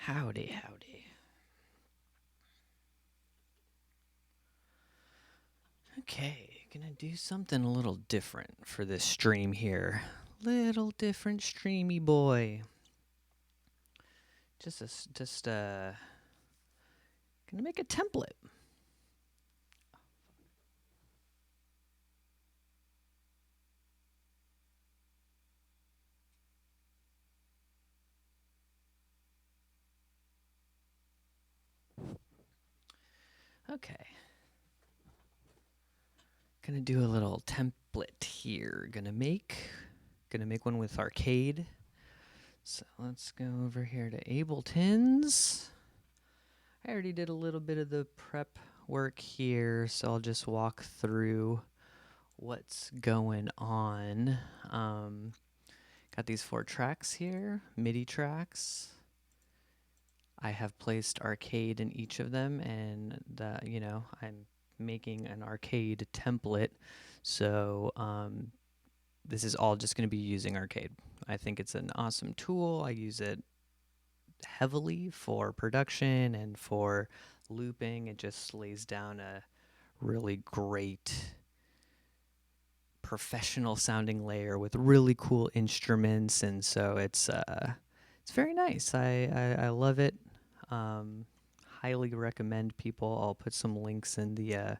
Howdy, howdy. Okay, gonna do something a little different for this stream here. Little different streamy boy. Gonna make a template. Okay. Gonna do a little template here. Gonna make one with Arcade. So let's go over here to Abletons. I already did a little bit of the prep work here, so I'll just walk through what's going on. Got these 4 tracks here, MIDI tracks. I have placed Arcade in each of them, and I'm making an Arcade template. So this is all just going to be using Arcade. I think it's an awesome tool. I use it heavily for production and for looping. It just lays down a really great professional sounding layer with really cool instruments, and so it's very nice. I love it. Highly recommend people. I'll put some links in the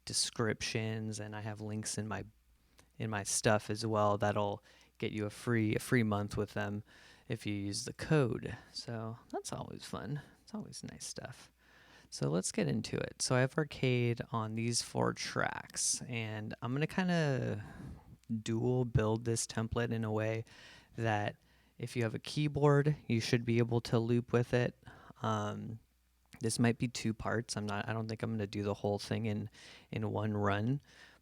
descriptions, and I have links in my stuff as well. That'll get you a free month with them if you use the code. So that's always fun. It's always nice stuff. So let's get into it. So I have Arcade on these 4 tracks, and I'm going to kind of dual build this template in a way that if you have a keyboard, you should be able to loop with it. This might be 2 parts. I don't think I'm going to do the whole thing in one run,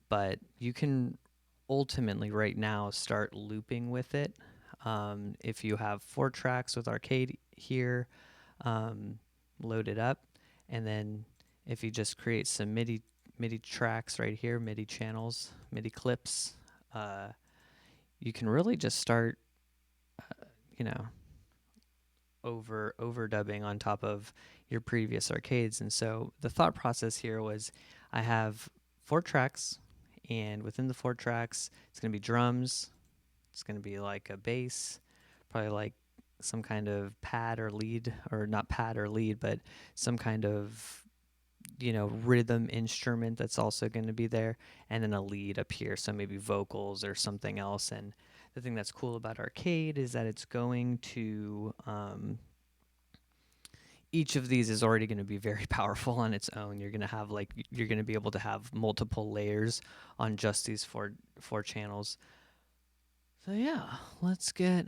but you can ultimately right now start looping with it. If you have 4 tracks with Arcade here loaded up, and then if you just create some MIDI tracks right here, MIDI channels, MIDI clips, you can really just start, overdubbing on top of your previous Arcades. And so the thought process here was I have 4 tracks, and within the 4 tracks, it's going to be drums, it's going to be like a bass, probably like some kind of pad or lead, or not pad or lead, but some kind of, rhythm instrument that's also going to be there, and then a lead up here, so maybe vocals or something else. And the thing that's cool about Arcade is that it's going to, each of these is already going to be very powerful on its own. You're going to be able to have multiple layers on just these four channels. So yeah, let's get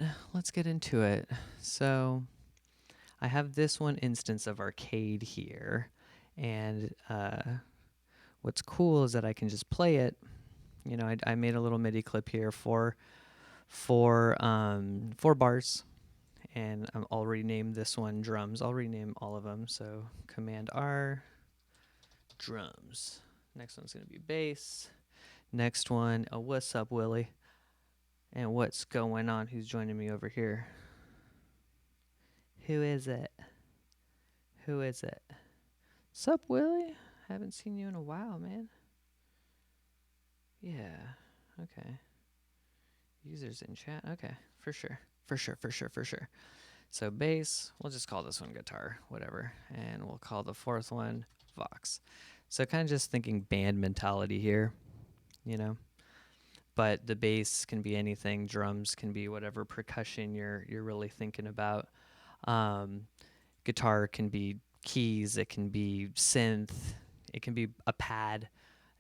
into it. So I have this one instance of Arcade here, and what's cool is that I can just play it. I made a little MIDI clip here for 4 bars, and I'll rename this one drums. I'll rename all of them. So Command R, drums. Next one's gonna be bass. Next one, oh, what's up, Willie? And what's going on? Who's joining me over here? Who is it? Sup, Willie? Haven't seen you in a while, man. Yeah, okay. Users in chat, okay, for sure. So bass, we'll just call this one guitar, whatever. And we'll call the 4th one Vox. So kind of just thinking band mentality here, But the bass can be anything, drums can be whatever percussion you're really thinking about. Guitar can be keys, it can be synth, it can be a pad,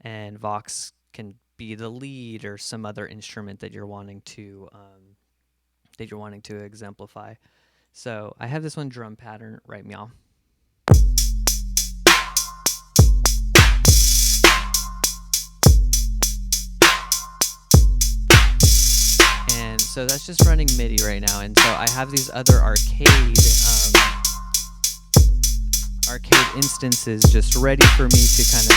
and Vox can be the lead or some other instrument that you're wanting to exemplify. So I have this one drum pattern, right, meow. And so that's just running MIDI right now. And so I have these other arcade instances just ready for me to kind of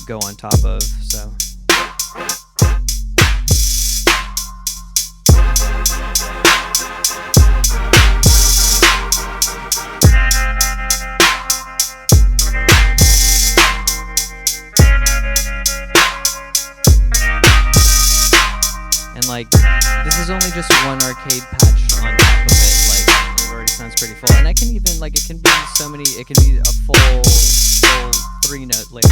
go on top of. So like, this is only just one arcade patch on top of it. Like, it already sounds pretty full. And I can even, like, it can be so many, it can be a full 3-note lick.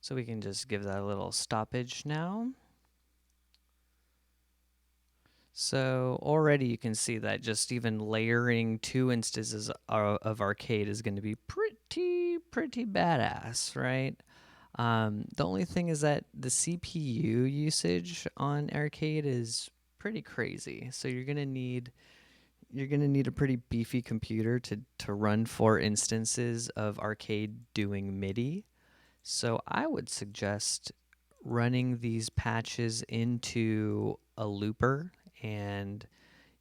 So we can just give that a little stoppage now. So already you can see that just even layering 2 instances of arcade is going to be pretty badass, right? The only thing is that the CPU usage on arcade is pretty crazy. So you're gonna need a pretty beefy computer to run 4 instances of arcade doing MIDI. So I would suggest running these patches into a looper, and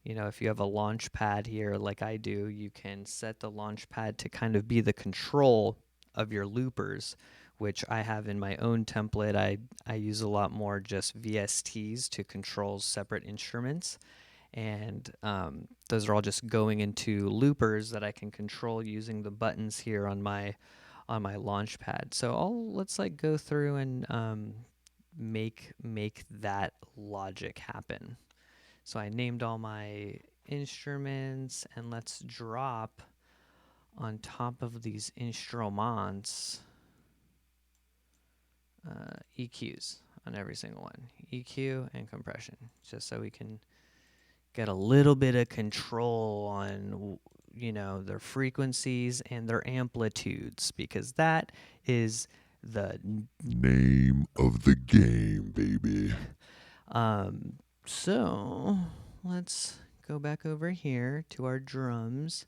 if you have a Launchpad here like I do, you can set the Launchpad to kind of be the control of your loopers, which I have in my own template. I use a lot more just VSTs to control separate instruments, and those are all just going into loopers that I can control using the buttons here on my Launchpad. So let's like go through and make that logic happen. So I named all my instruments, and let's drop on top of these instruments EQs on every single one, EQ and compression, just so we can get a little bit of control on their frequencies and their amplitudes, because that is the name of the game, baby. So let's go back over here to our drums,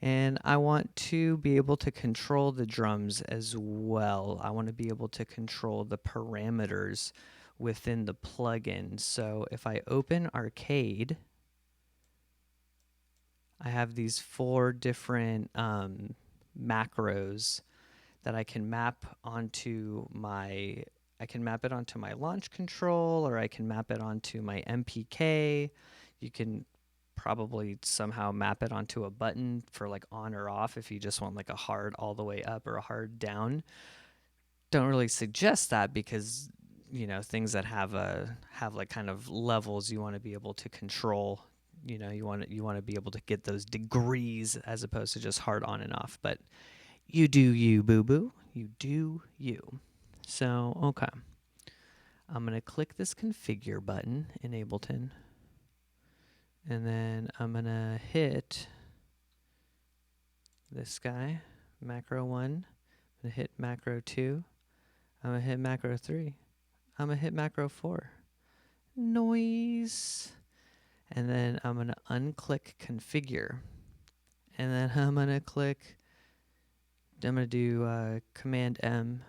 and I want to be able to control the drums as well. I want to be able to control the parameters within the plugin. So if I open Arcade, I have these 4 different macros that I can map onto my Launchcontrol, or I can map it onto my MPK. You can probably somehow map it onto a button for like on or off if you just want like a hard all the way up or a hard down. Don't really suggest that, because things that have like kind of levels, you want to be able to control. You want to be able to get those degrees as opposed to just hard on and off. But you do you, boo-boo. You do you. So, okay. I'm going to click this configure button in Ableton. And then I'm going to hit this guy, macro 1. I'm going to hit macro 2. I'm going to hit macro 3. I'm going to hit macro 4. Noise. And then I'm going to unclick configure. And then I'm going to do Command M.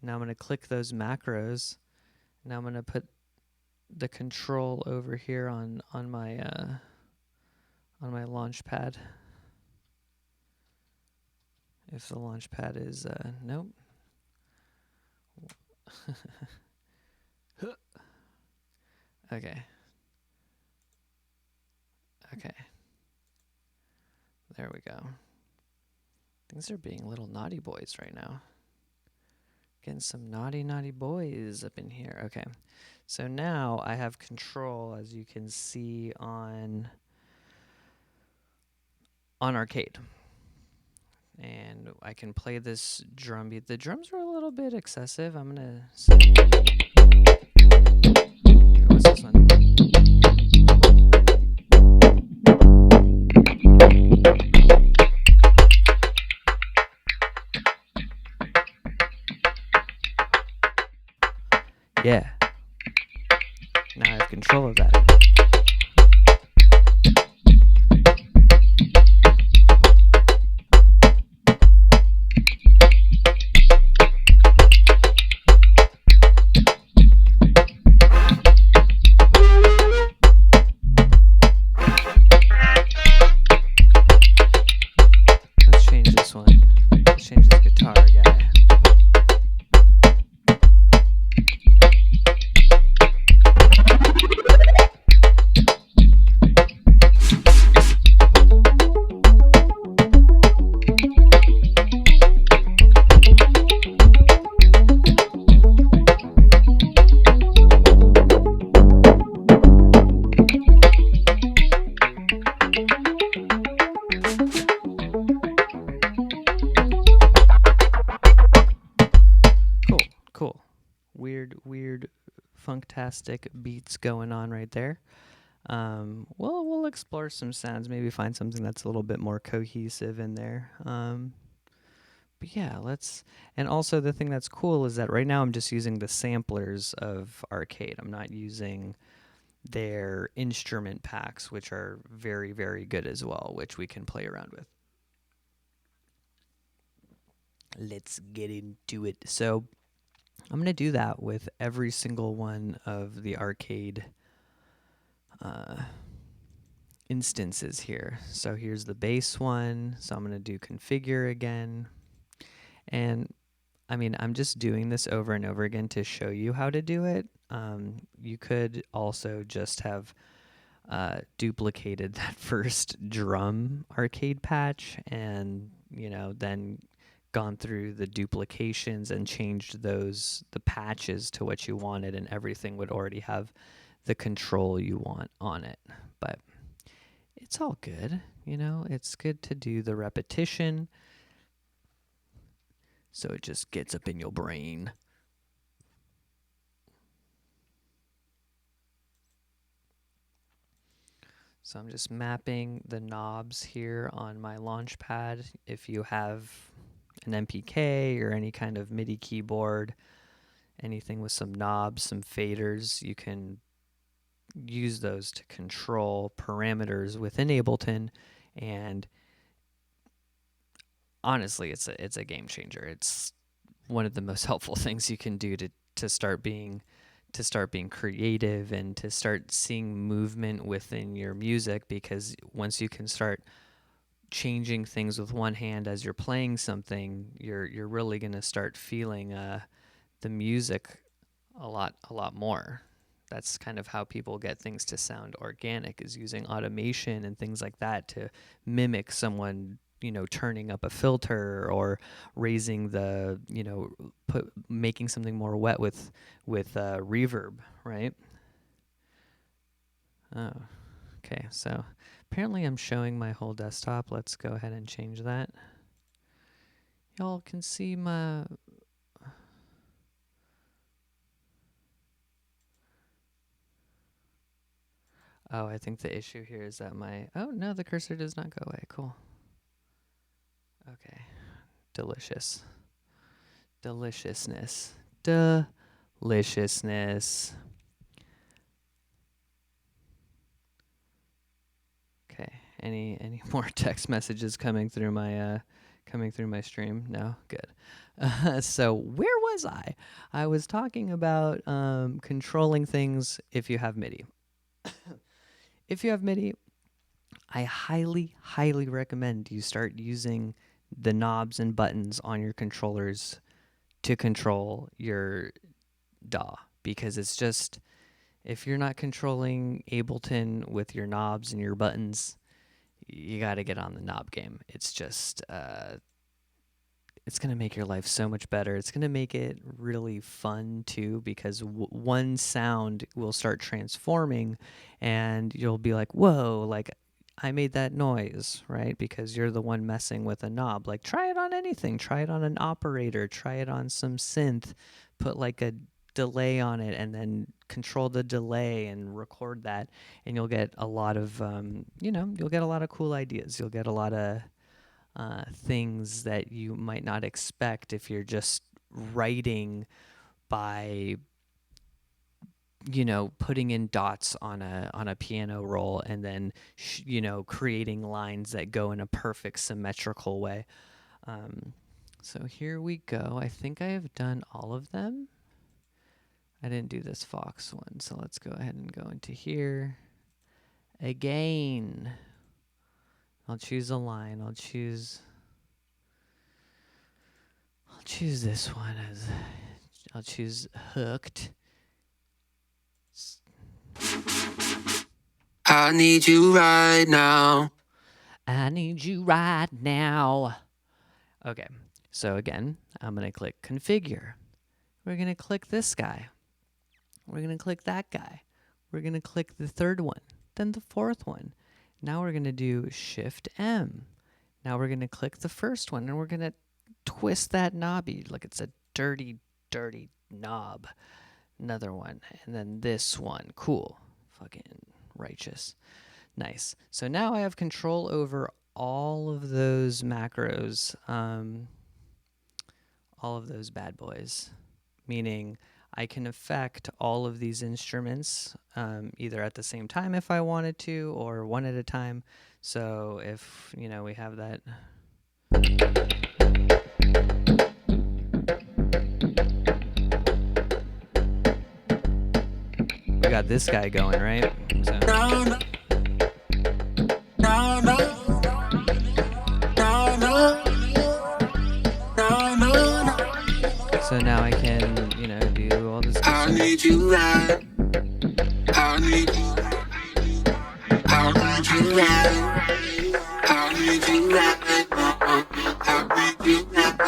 Now I'm going to click those macros. Now I'm going to put the control over here on my Launchpad. If the Launchpad is nope. Okay. Okay. There we go. Things are being little naughty boys right now. Getting some naughty boys up in here. Okay. So now I have control, as you can see, on Arcade. And I can play this drum beat. The drums are a little bit excessive. I'm going to... What's this one? Yeah. Now I have control of that. weird funktastic beats going on right there. Well, we'll explore some sounds, maybe find something that's a little bit more cohesive in there. But yeah, and also the thing that's cool is that right now I'm just using the samplers of Arcade. I'm not using their instrument packs, which are very, very good as well, which we can play around with. Let's get into it. So I'm going to do that with every single one of the Arcade instances here. So here's the bass one. So I'm going to do configure again. And I mean, I'm just doing this over and over again to show you how to do it. You could also just have duplicated that first drum Arcade patch and, then gone through the duplications and changed the patches to what you wanted, and everything would already have the control you want on it. But it's all good, it's good to do the repetition so it just gets up in your brain. So I'm just mapping the knobs here on my Launchpad. If you have an MPK or any kind of MIDI keyboard, anything with some knobs, some faders, you can use those to control parameters within Ableton. And honestly, it's a game changer. It's one of the most helpful things you can do to start being creative and to start seeing movement within your music, because once you can start changing things with one hand as you're playing something, you're really going to start feeling the music a lot more. That's kind of how people get things to sound organic, is using automation and things like that to mimic someone, turning up a filter or raising the, making something more wet with reverb, right? Oh, okay. So apparently I'm showing my whole desktop. Let's go ahead and change that. Y'all can see my... Oh, I think the issue here is that oh, no, the cursor does not go away. Cool. Okay. Delicious. Deliciousness. Deliciousness. Okay. Any more text messages coming through my stream? No? Good. So where was I? I was talking about controlling things if you have MIDI. If you have MIDI, I highly, highly recommend you start using the knobs and buttons on your controllers to control your DAW, because it's just, if you're not controlling Ableton with your knobs and your buttons, you got to get on the knob game. It's just, it's going to make your life so much better. It's going to make it really fun too, because one sound will start transforming and you'll be like, whoa, like I made that noise, right? Because you're the one messing with a knob. Like, try it on anything. Try it on an operator. Try it on some synth. Put like a delay on it and then control the delay and record that. And you'll get a lot of, you'll get a lot of cool ideas. You'll get a lot of things that you might not expect if you're just writing by putting in dots on a piano roll and then creating lines that go in a perfect symmetrical way. So here we go. I think I have done all of them. I didn't do this Fox one, so let's go ahead and go into here again. I'll choose a line. I'll choose this one as I'll choose hooked. I need you right now. I need you right now. Okay, so again, I'm going to click configure. We're going to click this guy. We're going to click that guy. We're going to click the third one, then the fourth one. Now we're going to do Shift M. Now we're going to click the first one and we're going to twist that knobby like it's a dirty, dirty knob. another one, and then this one. Cool. Fucking righteous. Nice. So now I have control over all of those macros, all of those bad boys, meaning I can affect all of these instruments either at the same time if I wanted to, or one at a time. So if, we have that. We got this guy going, right? So now I can, do all this. I need you right. I need you. I need you right. I need you right. I need you right.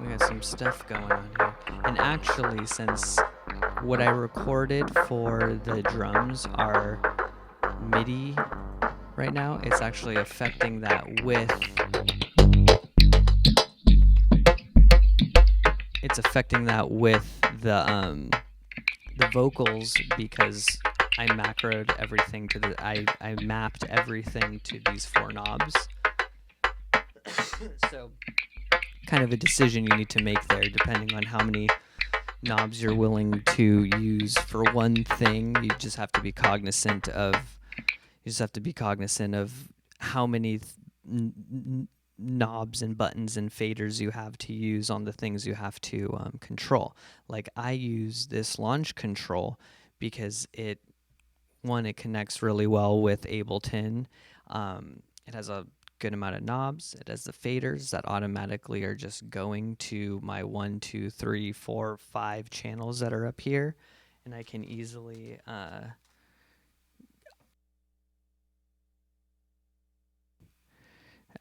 We got some stuff going on here. And actually, since what I recorded for the drums are MIDI right now, it's actually affecting that with. It's affecting that with the vocals because I macroed everything to I mapped everything to these 4 knobs. So kind of a decision you need to make there depending on how many knobs you're willing to use for one thing. You just have to be cognizant of how many knobs and buttons and faders you have to use on the things you have to control. Like I use this Launchcontrol because it connects really well with Ableton. It has a good amount of knobs. It has the faders that automatically are just going to my 1, 2, 3, 4, 5 channels that are up here, and I can easily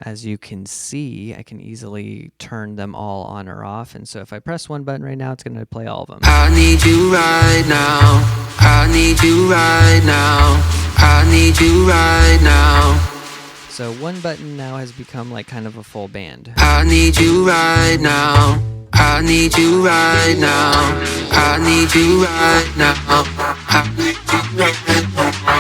as you can see, I can easily turn them all on or off. And so if I press one button right now, it's going to play all of them. I need you right now. I need you right now. I need you right now. So one button now has become like kind of a full band. I need you right now. I need you right now. I need you right now. I need you right now.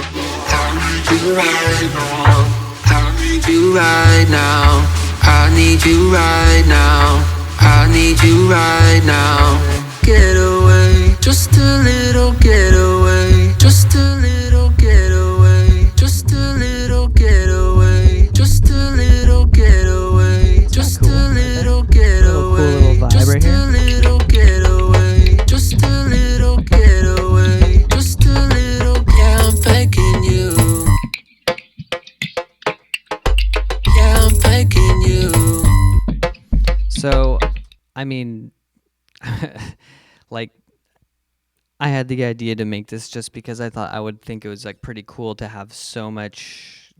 I need you right now. I need you right now. I need you right now. I need you right now. Get away, just a little getaway. Just a little getaway. Just a little getaway. Just a little getaway. Just a little getaway. Just a little getaway. Just a little getaway. Just a little. Yeah, I'm begging you. Yeah, I'm begging you. So, I mean, like, I had the idea to make this just because I thought I would think it was like pretty cool to have so much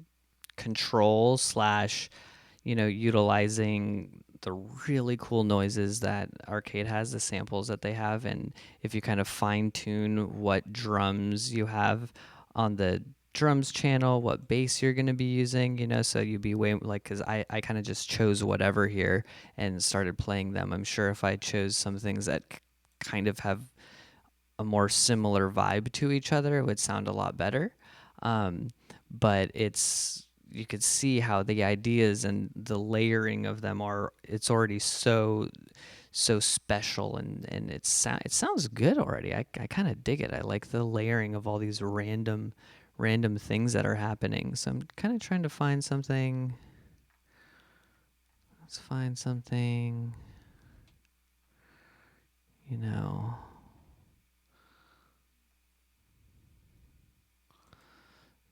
control / utilizing the really cool noises that Arcade has, the samples that they have, and if you kind of fine tune what drums you have on the drums channel, what bass you're going to be using, so you'd be way like, because I kind of just chose whatever here and started playing them. I'm sure if I chose some things that kind of have a more similar vibe to each other, it would sound a lot better. But you could see how the ideas and the layering of them it's already so special, and it sounds good already. I kind of dig it. I like the layering of all these random things that are happening. So I'm kind of trying to find something. Let's find something,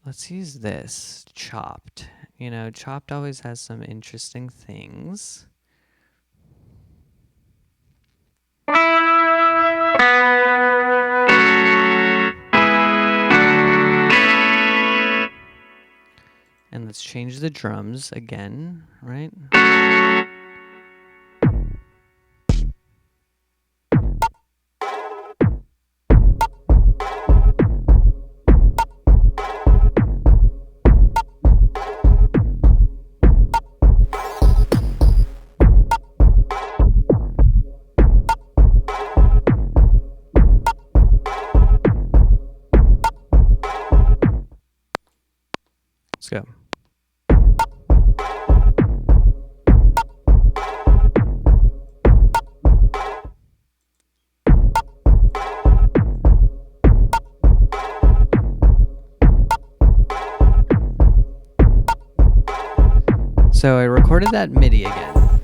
Let's use this, Chopped. Chopped always has some interesting things. And let's change the drums again, right? So I recorded that MIDI again,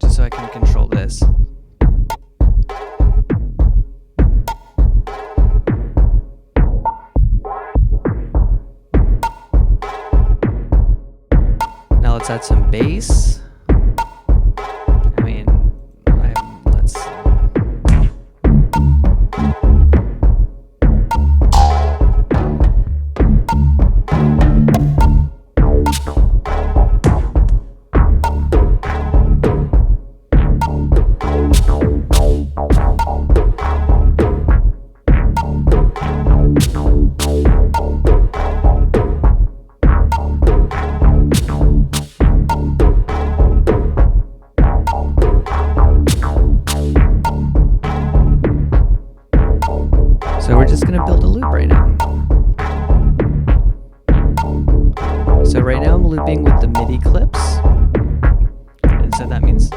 just so I can control this. Now let's add some bass. I mean, let's. So we're just gonna build a loop right now. So right now I'm looping with the MIDI clips. And so that means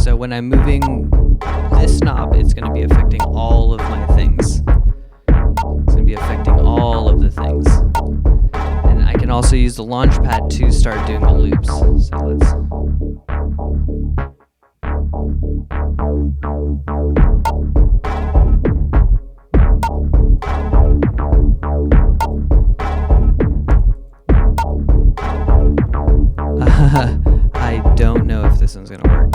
so when I'm moving this knob, it's gonna be affecting all of my things. It's gonna be affecting all of the things. And I can also use the Launchpad to start doing the loops. So let's. I don't know if this one's gonna work.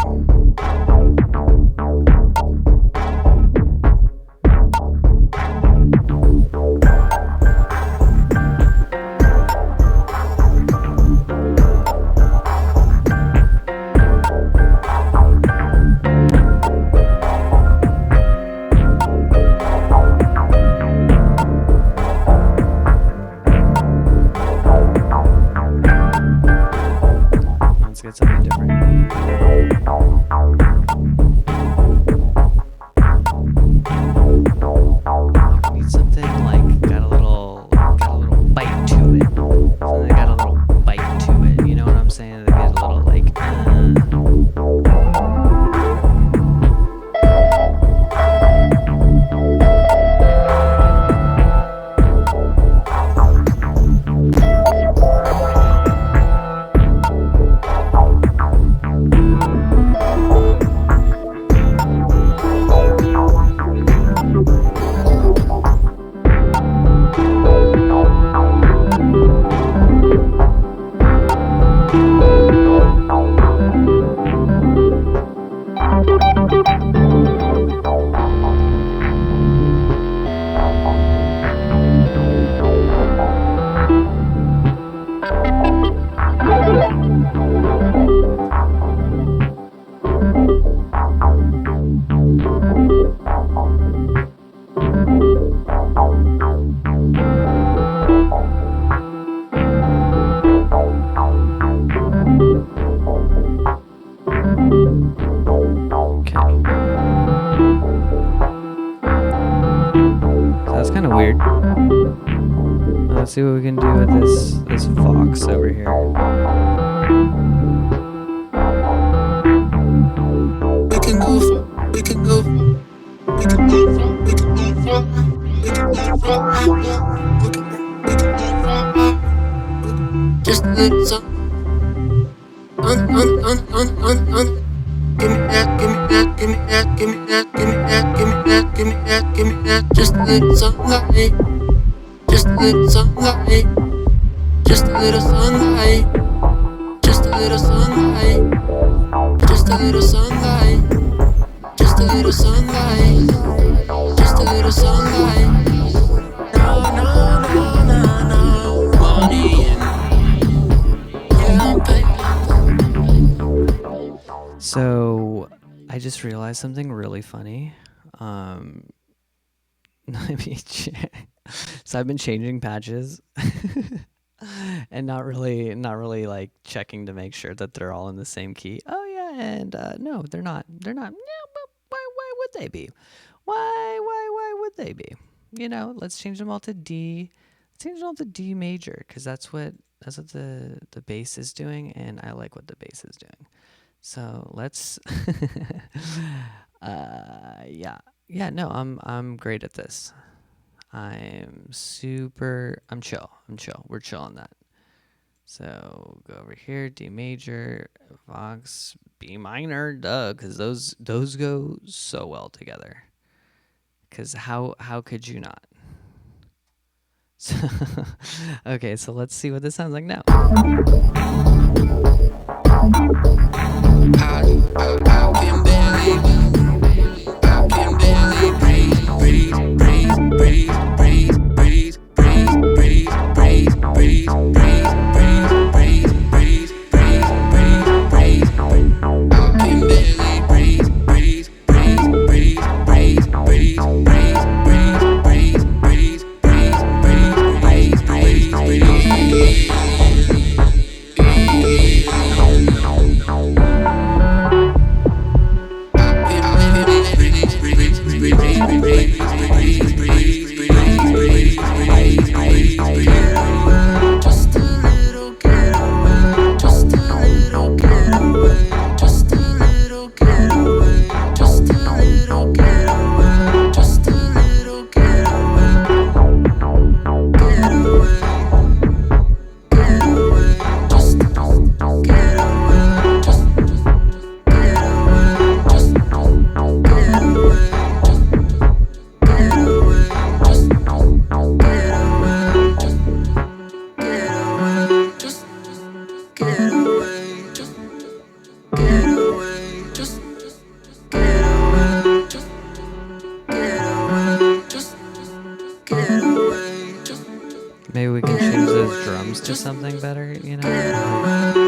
Let's get something different. We need something like got a little bite to it. Something that got a little bite to it. You know what I'm saying? They get a little like. That's kind of weird. Let's see what we can do with this Vox over here. We can go for, we can go for, we can go for, we can go for, we can go for, we can go for, just a little something. Give me that, give me that, give me that, give me that, give me that, give me that, give me that, give me that, just a little sunlight, just a little sunlight, just a little sunlight, just a little sunlight, just a little sunlight, just a little sunlight, just a little sunlight. No, no, no, no, no, money and yeah, baby. So I just realized something really funny. Let me check. So I've been changing patches and not really like checking to make sure that they're all in the same key. Oh yeah, and no, they're not. They're not. Yeah, but why would they be? Why would they be? You know, let's change them all to D. Let's change them all to D major because that's what the bass is doing, and I like what the bass is doing. So let's, yeah. Yeah, no, I'm great at this. I'm chill. We're chill on that. So go over here, D major, Vox, B minor, duh, because those go so well together. Because how could you not? So, okay, so let's see what this sounds like now. I can barely Maybe we can change those drums to something better, you know? Yeah.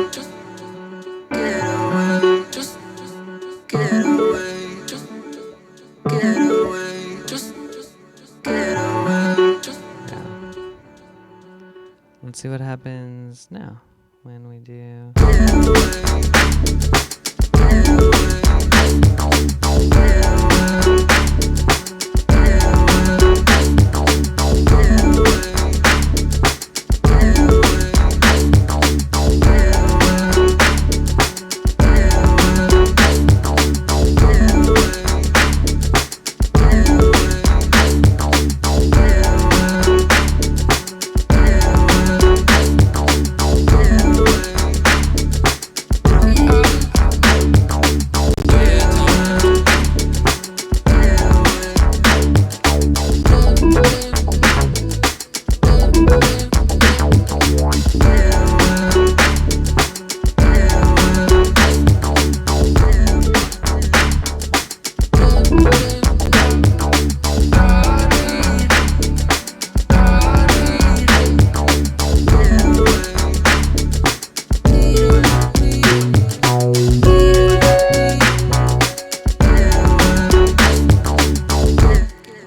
Let's see what happens now when we do.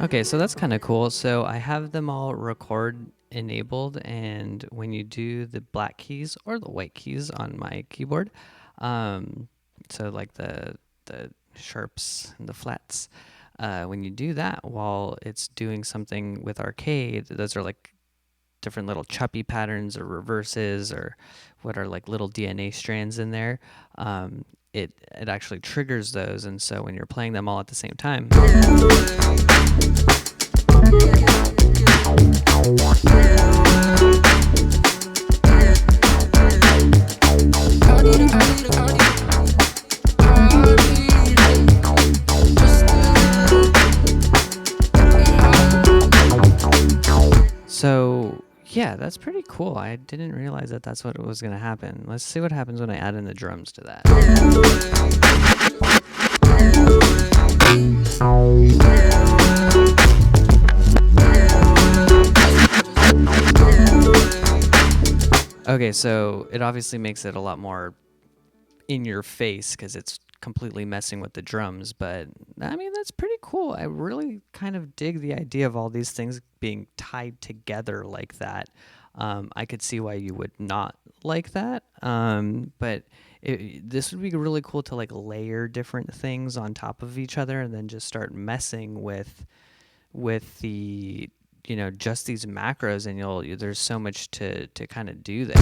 Okay, so that's kind of cool. So I have them all record enabled, and when you do the black keys or the white keys on my keyboard, so like the sharps and the flats, when you do that while it's doing something with Arcade, those are like different little choppy patterns or reverses or what are like little DNA strands in there. It actually triggers those, and so when you're playing them all at the same time. So yeah, that's pretty cool. I didn't realize that that's what was going to happen. Let's see what happens when I add in the drums to that. Okay, so it obviously makes it a lot more in your face because it's completely messing with the drums, but I mean, that's pretty cool. I really kind of dig the idea of all these things being tied together like that. I could see why you would not like that, but this would be really cool to like layer different things on top of each other and then just start messing with the, you know, just these macros, and there's so much to kind of do there.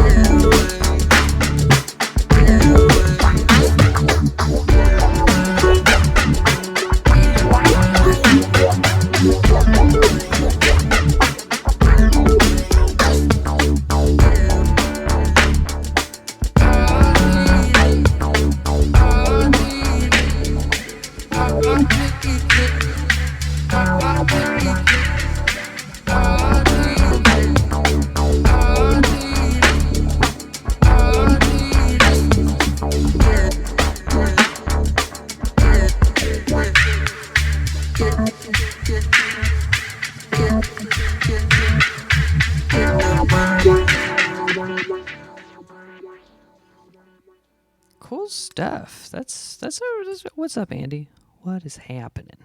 Cool stuff. That's what's up, Andy? What is happening?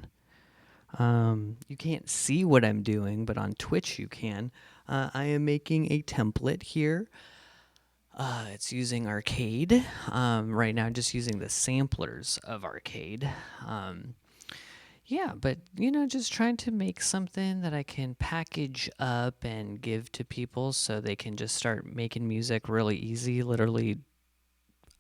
You can't see what I'm doing, but on Twitch you can. I am making a template here. It's using Arcade. Right now, I'm just using the samplers of Arcade. Yeah, but just trying to make something that I can package up and give to people so they can just start making music really easy. Literally,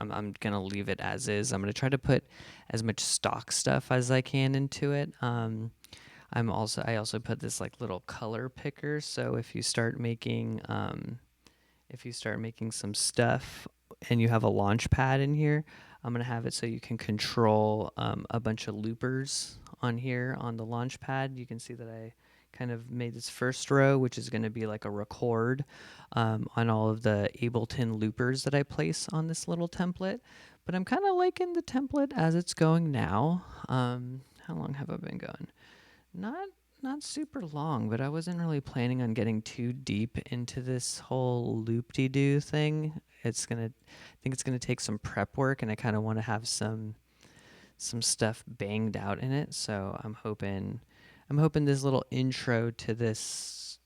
I'm gonna leave it as is. I'm gonna try to put as much stock stuff as I can into it. I also put this like little color picker. So if you start making some stuff and you have a Launchpad in here, I'm gonna have it so you can control a bunch of loopers on here on the Launchpad. You can see that I kind of made this first row, which is going to be like a record on all of the Ableton loopers that I place on this little template. But I'm kind of liking the template as it's going now. How long have I been going? Not super long, but I wasn't really planning on getting too deep into this whole loop-de-doo thing. I think it's gonna take some prep work, and I kind of want to have some stuff banged out in it. So I'm hoping this little intro to this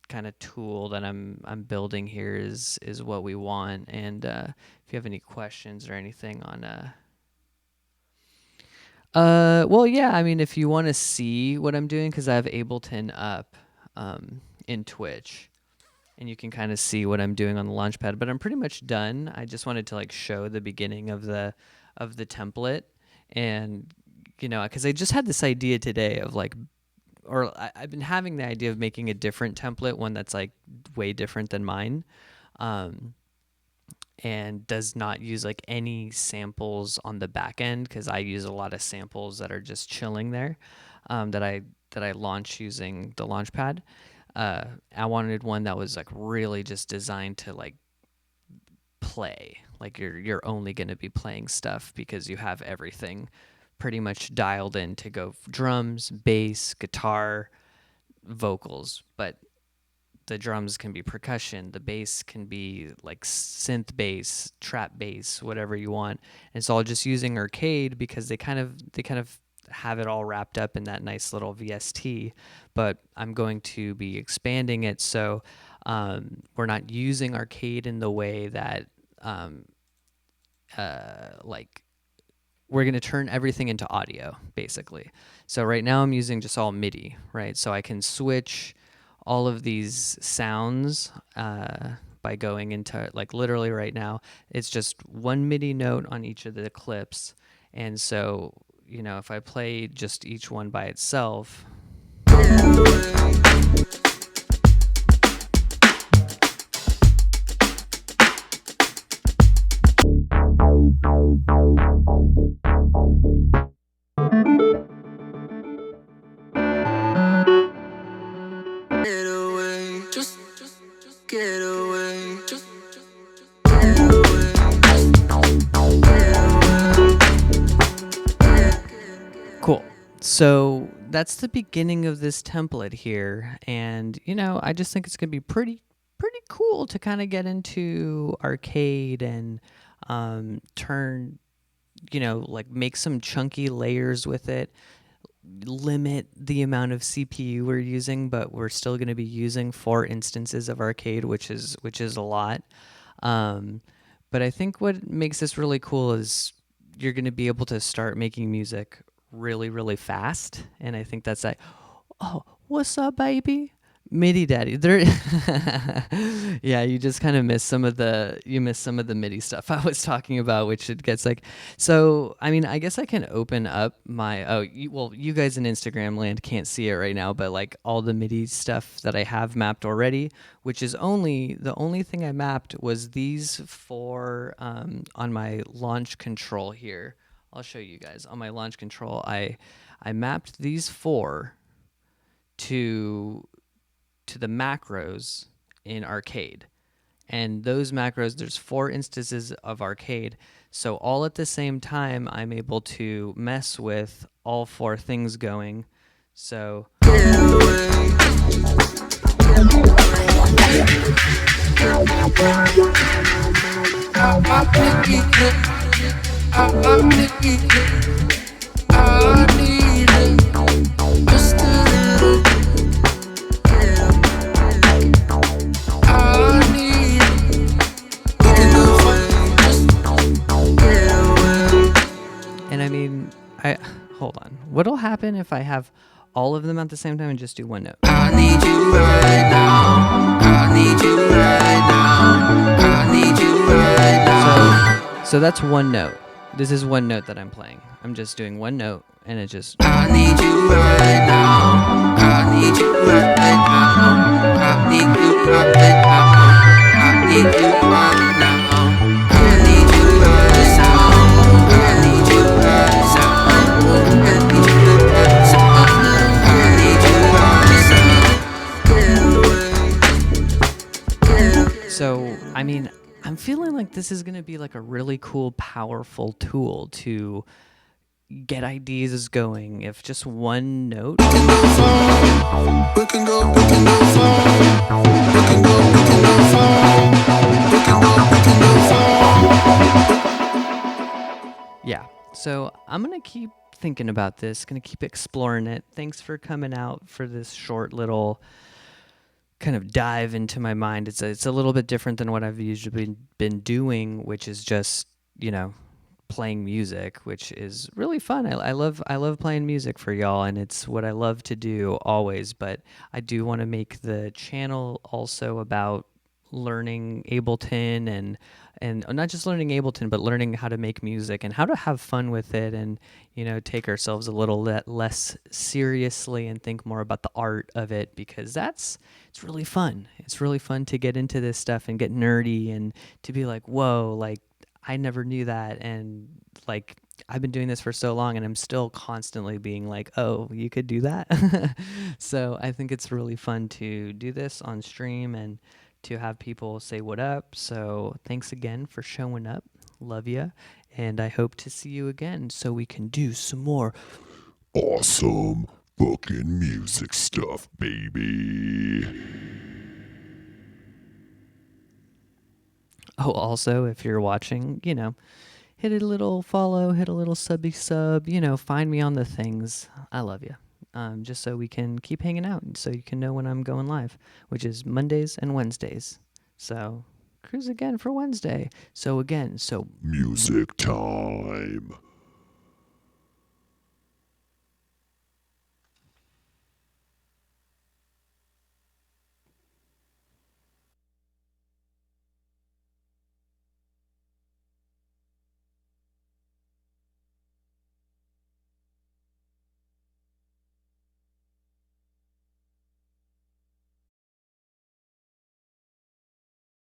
kind of tool that I'm building here is what we want. And if you have any questions or anything on well, yeah, I mean, if you want to see what I'm doing, because I have Ableton up in Twitch, and you can kind of see what I'm doing on the Launchpad, but I'm pretty much done. I just wanted to like show the beginning of the template, and because I just had this idea today of like, or I've been having the idea of making a different template, one that's like way different than mine. And does not use like any samples on the back end, because I use a lot of samples that are just chilling there that I launch using the Launchpad. I wanted one that was like really just designed to like play, like you're only going to be playing stuff because you have everything pretty much dialed in to go drums, bass, guitar, vocals, but the drums can be percussion, the bass can be like synth bass, trap bass, whatever you want. And it's all just using Arcade because they kind of have it all wrapped up in that nice little VST. But I'm going to be expanding it so we're not using Arcade in the way that like we're going to turn everything into audio, basically. So right now I'm using just all MIDI, right? So I can switch all of these sounds by going into, like, literally right now, it's just one MIDI note on each of the clips. And so, if I play just each one by itself, cool. So that's the beginning of this template here. And, I just think it's going to be pretty cool to kind of get into Arcade and turn, like make some chunky layers with it, limit the amount of CPU we're using, but we're still going to be using 4 instances of Arcade, which is a lot. But I think what makes this really cool is you're going to be able to start making music really, really fast. And I think that's like, oh, what's up, baby? MIDI daddy. There yeah, you just kind of miss some of the MIDI stuff I was talking about, which it gets like, so I mean, I guess I can open up my you guys in Instagram land can't see it right now, but like all the MIDI stuff that I have mapped already, which is the only thing I mapped was these four on my launch control here. I'll show you guys on my launch control. I mapped these four to the macros in Arcade. And those macros, there's 4 instances of Arcade. So all at the same time, I'm able to mess with all 4 things going. So and I mean, hold on. What'll happen if I have all of them at the same time and just do one note? I need you right now. I need you right now. I need you right now. So that's one note. This is one note that I'm playing. I'm just doing one note, and it just. I need you right now. I need you right now. I need you right now. I need you right now. I need you right now. I need you right now. I need you right now. I need you right now. So, I mean, I'm feeling like this is going to be like a really cool, powerful tool to get ideas going. If just one note. We can go far. We can go far. We can go far. We can go far. Yeah. So I'm going to keep thinking about this, going to keep exploring it. Thanks for coming out for this short little kind of dive into my mind. It's a little bit different than what I've usually been doing, which is just, playing music, which is really fun. I love playing music for y'all, and it's what I love to do always. But I do want to make the channel also about learning Ableton and not just learning Ableton, but learning how to make music and how to have fun with it, and take ourselves a little less seriously and think more about the art of it, because it's really fun. It's really fun to get into this stuff and get nerdy and to be like, whoa, like I never knew that, and like I've been doing this for so long and I'm still constantly being like, oh, you could do that. So I think it's really fun to do this on stream and to have people say what up. So thanks again for showing up. Love ya. And I hope to see you again so we can do some more Awesome fucking music stuff, baby. Oh, also, if you're watching, hit a little follow, hit a little subby sub, find me on the things. I love you. Just so we can keep hanging out, so you can know when I'm going live, which is Mondays and Wednesdays. So cruise again for Wednesday. So Music time.